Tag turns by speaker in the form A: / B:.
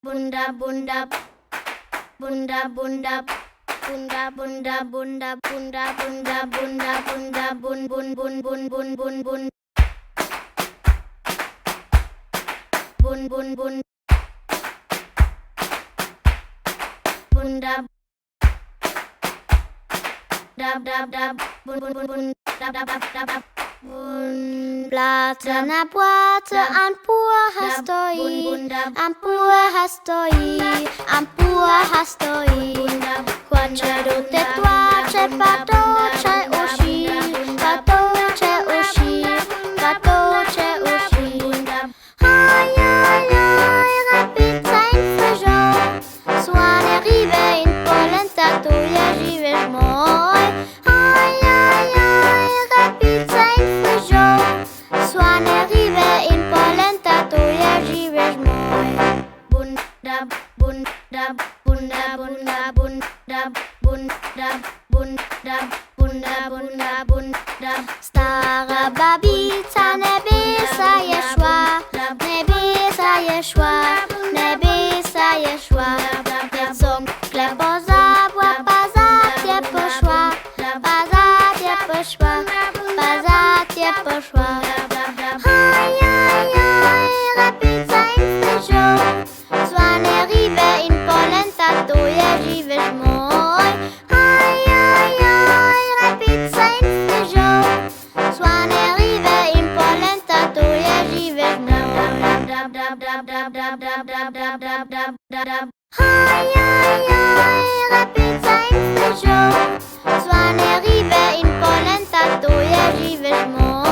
A: bunda bunda bunda bunda bunda bunda bunda bunda bunda bunda bunda bun bun bun bun bun bun bun bun bun bun bunda dab dab dab bun bun bun bun dab dab dab dab dab bun.
B: Blace na płacę, ampuła stoi, ampuła stoi, ampuła stoi. Chłacze do te płacze, patocze usi, patocze usi, patocze usi. Oj, oj, oj, rapica in friżo, słane ribe in polenta, to ja żyjesz moj. Oj, oj, oj, rapica in friżo, słane ribe in polenta, to ja żyjesz moj.
A: Bunda bunda bunda bunda bunda bunda bunda bunda bunda bunda.
B: Stara babica nebesa je szła, nebesa je szła, nebesa je szła. Cokle pozabła, pazatie poszła, pazatie poszła, pazatie poszła. Oj, oj, oj, rapica in friżo, słane ribe in polenta, to je żyjesz moj. Oj, oj, oj, rapica in friżo, słane ribe in polenta, to je żyjesz moj.
A: Dab dab dab dab dab dab dab dab dab dab dab dab.
B: Oj, oj, oj, rapica in friżo, słane ribe in polenta, to je żyjesz moj.